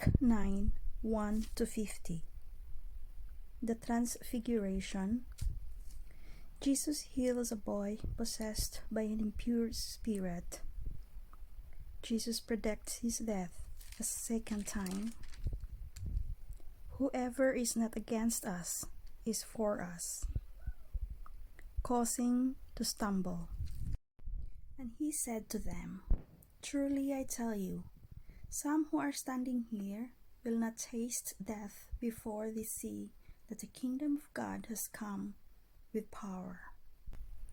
Mark 9, 1-50. The Transfiguration. Jesus heals a boy possessed by an impure spirit. Jesus predicts his death a second time. Whoever is not against us is for us, causing to stumble. And he said to them, "Truly I tell you, some who are standing here will not taste death before they see that the kingdom of God has come with power."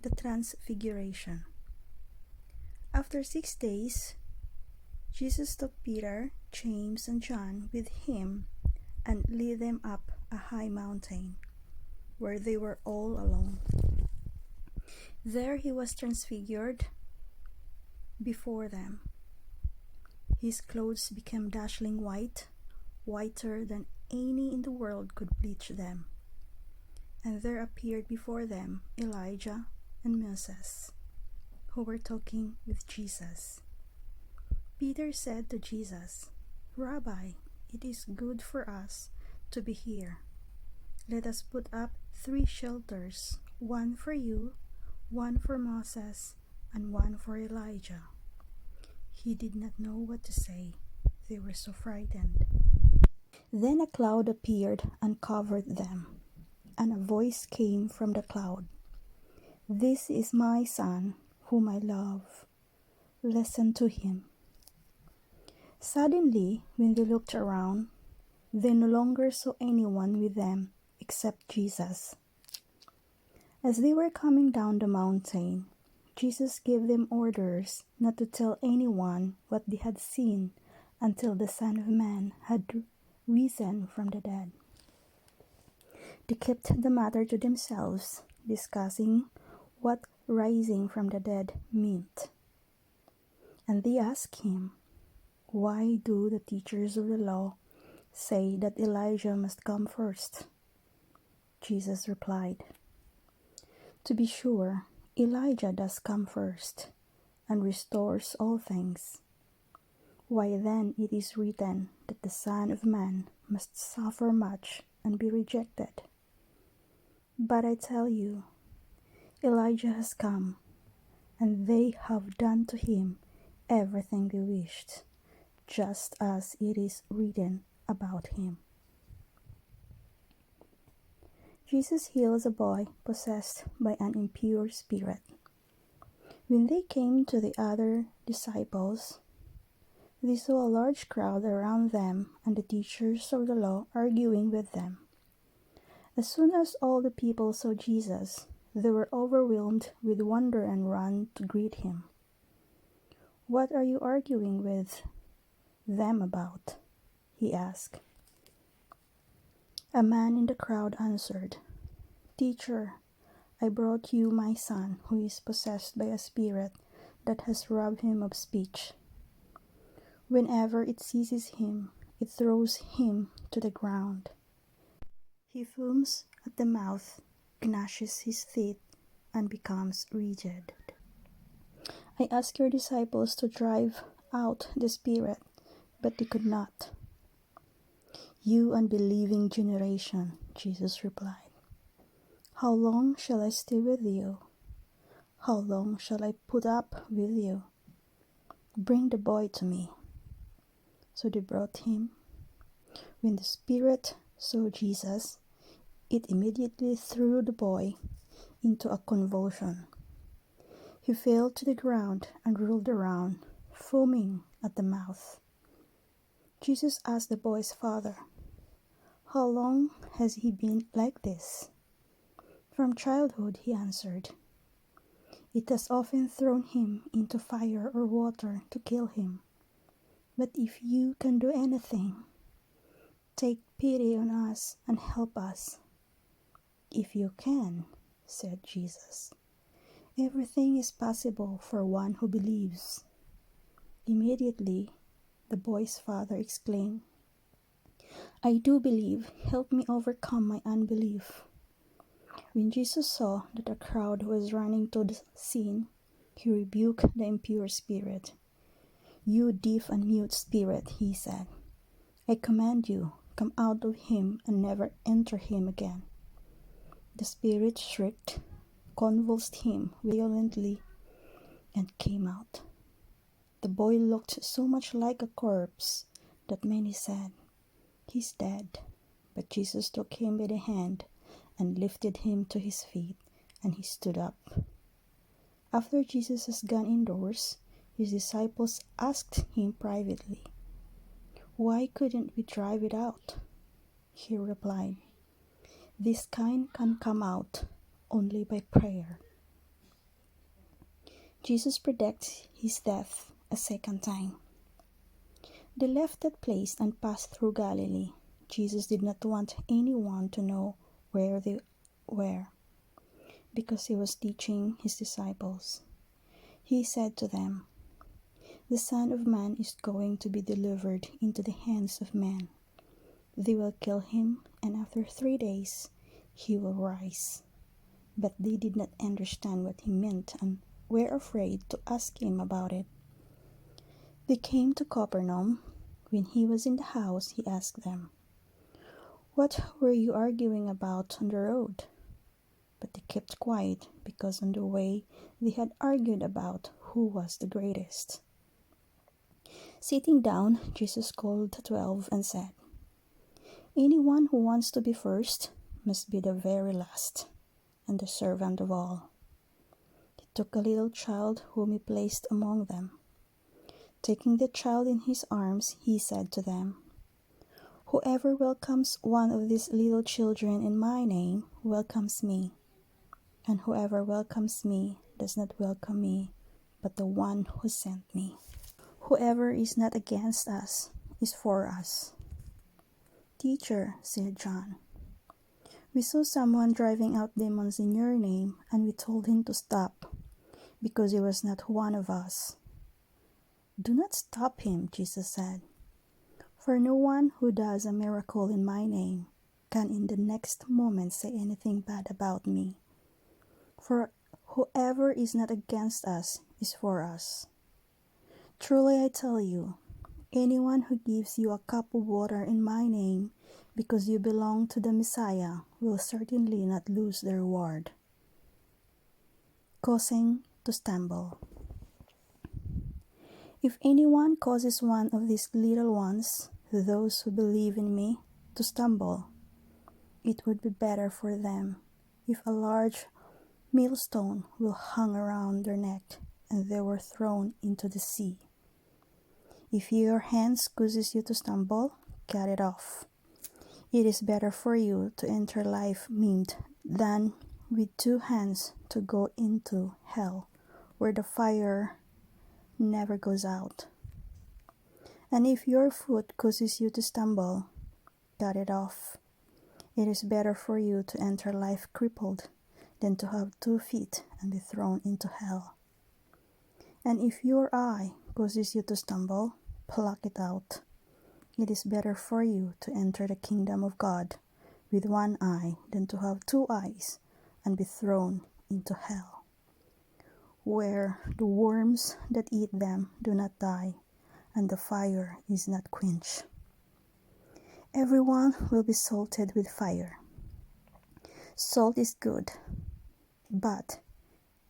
The Transfiguration. After 6 days, Jesus took Peter, James, and John with him and led them up a high mountain, where they were all alone. There he was transfigured before them. His clothes became dazzling white, whiter than any in the world could bleach them. And there appeared before them Elijah and Moses, who were talking with Jesus. Peter said to Jesus, "Rabbi, it is good for us to be here. Let us put up 3 shelters, one for you, one for Moses, and one for Elijah." He did not know what to say. They were so frightened. Then a cloud appeared and covered them, and a voice came from the cloud, "This is my Son, whom I love. Listen to him." Suddenly, when they looked around, they no longer saw anyone with them except Jesus. As they were coming down the mountain, Jesus gave them orders not to tell anyone what they had seen until the Son of Man had risen from the dead. They kept the matter to themselves, discussing what rising from the dead meant. And they asked him, "Why do the teachers of the law say that Elijah must come first?" Jesus replied, "To be sure, Elijah does come first and restores all things. Why then it is written that the Son of Man must suffer much and be rejected. But I tell you, Elijah has come, and they have done to him everything they wished, just as it is written about him." Jesus heals a boy possessed by an impure spirit. When they came to the other disciples, they saw a large crowd around them and the teachers of the law arguing with them. As soon as all the people saw Jesus, they were overwhelmed with wonder and ran to greet him. "What are you arguing with them about?" he asked. A man in the crowd answered, "Teacher, I brought you my son who is possessed by a spirit that has robbed him of speech. Whenever it seizes him, it throws him to the ground. He foams at the mouth, gnashes his teeth, and becomes rigid. I asked your disciples to drive out the spirit, but they could not." "You unbelieving generation," Jesus replied, "how long shall I stay with you? How long shall I put up with you? Bring the boy to me." So they brought him. When the spirit saw Jesus, it immediately threw the boy into a convulsion. He fell to the ground and rolled around, foaming at the mouth. Jesus asked the boy's father, "How long has he been like this?" "From childhood," he answered. "It has often thrown him into fire or water to kill him. But if you can do anything, take pity on us and help us." "If you can," said Jesus, "everything is possible for one who believes." Immediately, the boy's father exclaimed, "I do believe. Help me overcome my unbelief." When Jesus saw that the crowd was running to the scene, he rebuked the impure spirit. "You deaf and mute spirit," he said, I command you, come out of him and never enter him again." The spirit shrieked, convulsed him violently, and came out. The boy looked so much like a corpse that many said, "He's dead." But Jesus took him by the hand and lifted him to his feet, and he stood up. After Jesus has gone indoors, his disciples asked him privately, "Why couldn't we drive it out?" He replied, "This kind can come out only by prayer." Jesus predicts his death a second time. They left that place and passed through Galilee. Jesus did not want anyone to know where they were, because he was teaching his disciples. He said to them, "The Son of Man is going to be delivered into the hands of men. They will kill him, and after 3 days he will rise." But they did not understand what he meant and were afraid to ask him about it. They came to Capernaum. When he was in the house, he asked them, "What were you arguing about on the road?" But they kept quiet, because on the way they had argued about who was the greatest. Sitting down, Jesus called the 12 and said, "Anyone who wants to be first must be the very last and the servant of all." He took a little child whom he placed among them. Taking the child in his arms, he said to them, "Whoever welcomes one of these little children in my name welcomes me, and whoever welcomes me does not welcome me, but the one who sent me. Whoever is not against us is for us." "Teacher," said John, "we saw someone driving out demons in your name, and we told him to stop, because he was not one of us." "Do not stop him," Jesus said, "for no one who does a miracle in my name can in the next moment say anything bad about me. For whoever is not against us is for us. Truly I tell you, anyone who gives you a cup of water in my name because you belong to the Messiah will certainly not lose their reward." Causing to stumble. "If anyone causes one of these little ones, those who believe in me, to stumble, it would be better for them if a large millstone were hung around their neck and they were thrown into the sea. If your hand causes you to stumble, cut it off. It is better for you to enter life maimed than with 2 hands to go into hell, where the fire never goes out. And if your foot causes you to stumble, cut it off. It is better for you to enter life crippled than to have 2 feet and be thrown into hell. And if your eye causes you to stumble, pluck it out. It is better for you to enter the kingdom of God with 1 eye than to have 2 eyes and be thrown into hell, where the worms that eat them do not die, and the fire is not quenched. Everyone will be salted with fire. Salt is good, but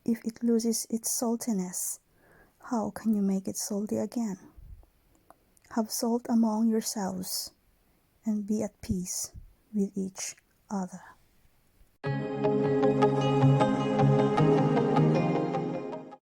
if it loses its saltiness, how can you make it salty again? Have salt among yourselves, and be at peace with each other."